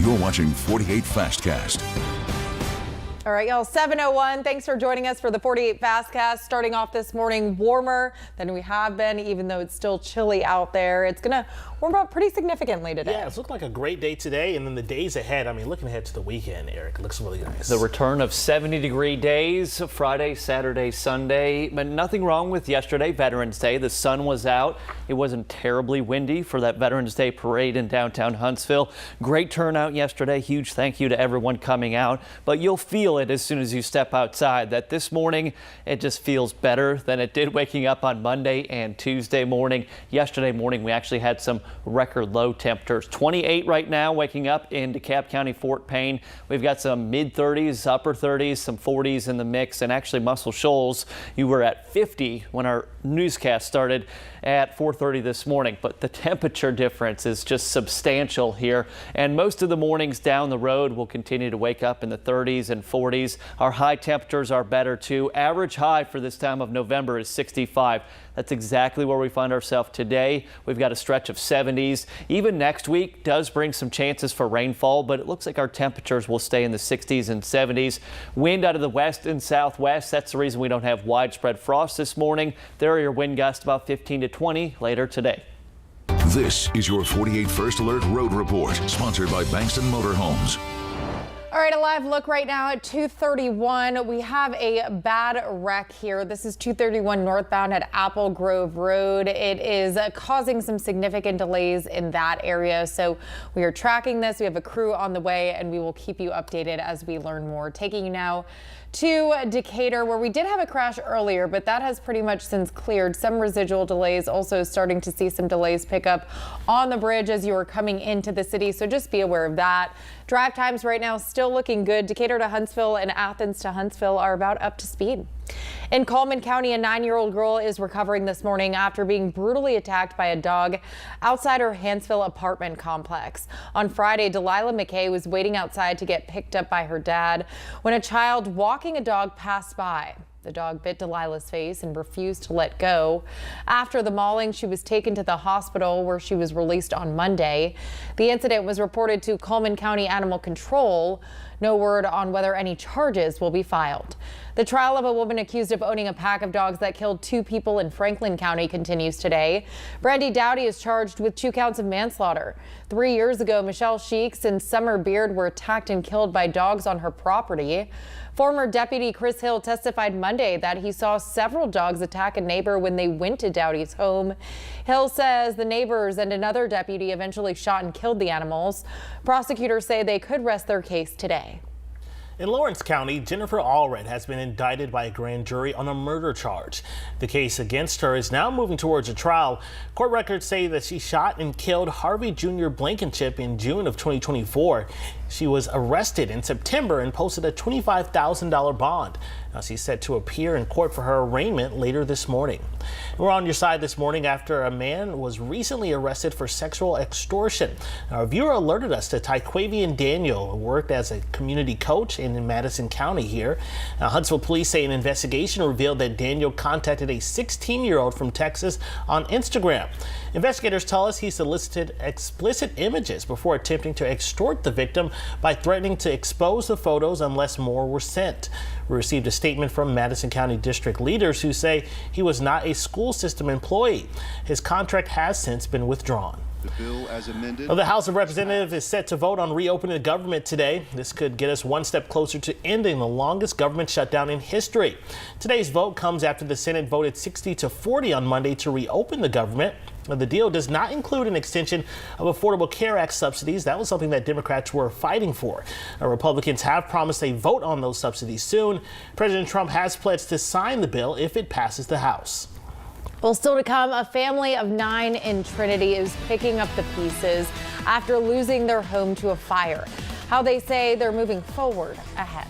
You're watching 48 Fastcast. All right, y'all, 7:01. Thanks for joining us for the 48 Fastcast. Starting off this morning warmer than we have been, even though it's still chilly out there. It's going to warm up pretty significantly today. Yeah, it's looking like a great day today, and then the days ahead, I mean, looking ahead to the weekend, Eric, it looks really nice. The return of 70-degree days, Friday, Saturday, Sunday, but nothing wrong with yesterday, Veterans Day. The sun was out. It wasn't terribly windy for that Veterans Day parade in downtown Huntsville. Great turnout yesterday. Huge thank you to everyone coming out, but you'll feel it as soon as you step outside that this morning it just feels better than it did waking up on Monday and Tuesday morning. Yesterday morning we actually had some record low temperatures. 28 right now waking up in DeKalb County, Fort Payne. We've got some mid-30s, upper 30s, some 40s in the mix, and actually Muscle Shoals, you were at 50 when our newscast started at 4:30 this morning, but the temperature difference is just substantial here, and most of the mornings down the road will continue to wake up in the 30s and 40s. Our high temperatures are better too. Average high for this time of November is 65. That's exactly where we find ourselves today. We've got a stretch of 70s. Even next week does bring some chances for rainfall, but it looks like our temperatures will stay in the 60s and 70s. Wind out of the west and southwest. That's the reason we don't have widespread frost this morning. There are your wind gusts about 15 to 20 later today. This is your 48 First Alert Road Report, sponsored by Bankston Motorhomes. All right, a live look right now at 231. We have a bad wreck here. This is 231 northbound at Apple Grove Road. It is causing some significant delays in that area. So we are tracking this. We have a crew on the way, and we will keep you updated as we learn more. Taking you now to Decatur, where we did have a crash earlier, but that has pretty much since cleared. Some residual delays, also starting to see some delays pick up on the bridge as you are coming into the city, so just be aware of that. Drive times right now still looking good. Decatur to Huntsville and Athens to Huntsville are about up to speed. In Cullman County, a 9-year-old girl is recovering this morning after being brutally attacked by a dog outside her Hansville apartment complex. On Friday, Delilah McKay was waiting outside to get picked up by her dad when a child walking a dog passed by. The dog bit Delilah's face and refused to let go. After the mauling, she was taken to the hospital where she was released on Monday. The incident was reported to Cullman County Animal Control. No word on whether any charges will be filed. The trial of a woman accused of owning a pack of dogs that killed 2 people in Franklin County continues today. Brandy Dowdy is charged with 2 counts of manslaughter. 3 years ago, Michelle Sheeks and Summer Beard were attacked and killed by dogs on her property. Former Deputy Chris Hill testified Monday that he saw several dogs attack a neighbor when they went to Dowdy's home. Hill says the neighbors and another deputy eventually shot and killed the animals. Prosecutors say they could rest their case today. In Lawrence County, Jennifer Allred has been indicted by a grand jury on a murder charge. The case against her is now moving towards a trial. Court records say that she shot and killed Harvey Jr. Blankenship in June of 2024. She was arrested in September and posted a $25,000 bond. Now she's set to appear in court for her arraignment later this morning. We're on your side this morning after a man was recently arrested for sexual extortion. Now, a viewer alerted us to Tyquavian Daniel, who worked as a community coach in Madison County here. Now, Huntsville police say an investigation revealed that Daniel contacted a 16-year-old from Texas on Instagram. Investigators tell us he solicited explicit images before attempting to extort the victim by threatening to expose the photos unless more were sent. We received a statement from Madison County district leaders who say he was not a school system employee. His contract has since been withdrawn. The bill as amended. Well, the House of Representatives is set to vote on reopening the government today. This could get us one step closer to ending the longest government shutdown in history. Today's vote comes after the Senate voted 60-40 on Monday to reopen the government. The deal does not include an extension of Affordable Care Act subsidies. That was something that Democrats were fighting for. Republicans have promised a vote on those subsidies soon. President Trump has pledged to sign the bill if it passes the House. Well, still to come, a family of 9 in Trinity is picking up the pieces after losing their home to a fire. How they say they're moving forward ahead.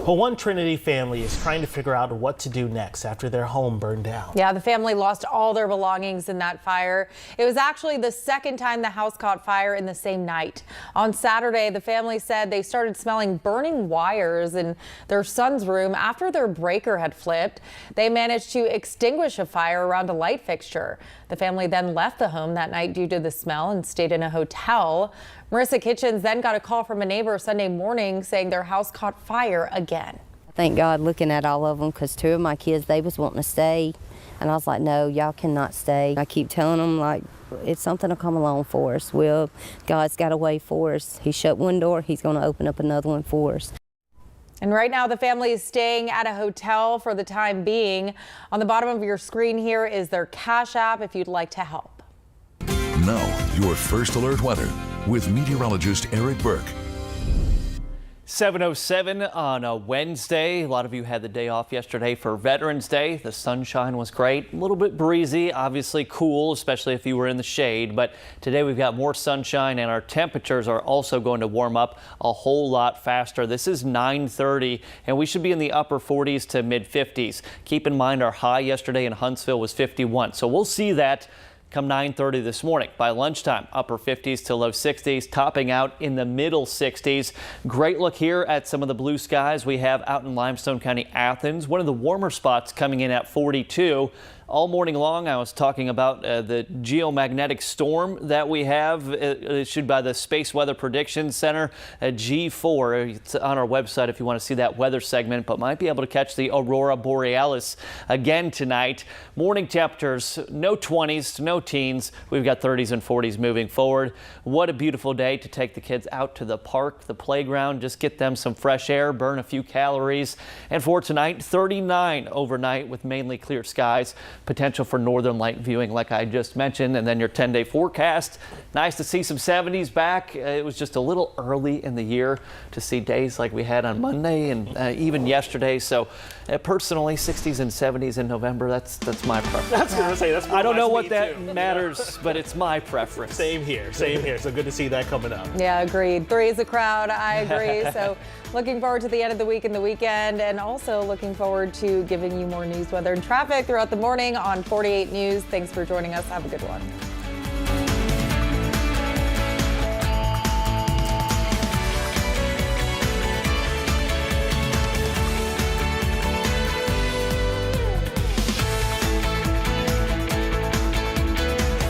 Well, one Trinity family is trying to figure out what to do next after their home burned down. Yeah, the family lost all their belongings in that fire. It was actually the second time the house caught fire in the same night. On Saturday, the family said they started smelling burning wires in their son's room after their breaker had flipped. They managed to extinguish a fire around a light fixture. The family then left the home that night due to the smell and stayed in a hotel. Marissa Kitchens then got a call from a neighbor Sunday morning saying their house caught fire again. Thank God looking at all of them, because 2 of my kids, they was wanting to stay. And I was like, no, y'all cannot stay. I keep telling them, like, it's something to come along for us. Well, God's got a way for us. He shut one door, he's going to open up another one for us. And right now the family is staying at a hotel for the time being. On the bottom of your screen here is their Cash App if you'd like to help. Now, your First Alert weather with meteorologist Eric Burke. 7:07 on a Wednesday. A lot of you had the day off yesterday for Veterans Day. The sunshine was great. A little bit breezy, obviously cool, especially if you were in the shade. But today we've got more sunshine and our temperatures are also going to warm up a whole lot faster. This is 9:30 and we should be in the upper 40s to mid 50s. Keep in mind our high yesterday in Huntsville was 51. So we'll see that come 9:30 this morning. By lunchtime, upper 50s to low 60s, topping out in the middle 60s. Great look here at some of the blue skies we have out in Limestone County, Athens. One of the warmer spots coming in at 42. All morning long, I was talking about the geomagnetic storm that we have issued by the Space Weather Prediction Center, G4. It's on our website if you want to see that weather segment, but might be able to catch the Aurora Borealis again tonight. Morning temperatures, no 20s, no teens. We've got 30s and 40s moving forward. What a beautiful day to take the kids out to the park, the playground, just get them some fresh air, burn a few calories. And for tonight, 39 overnight with mainly clear skies. Potential for northern light viewing like I just mentioned, and then your 10-day forecast. Nice to see some 70s back. It was just a little early in the year to see days like we had on Monday and even yesterday. So personally, 60s and 70s in November, that's my preference. That's going to say that's. I don't know what that matters, but it's my preference. Same here. So good to see that coming up. Yeah, agreed. 3 is a crowd. I agree. So looking forward to the end of the week and the weekend, and also looking forward to giving you more news, weather, and traffic throughout the morning on 48 News. Thanks for joining us. Have a good one.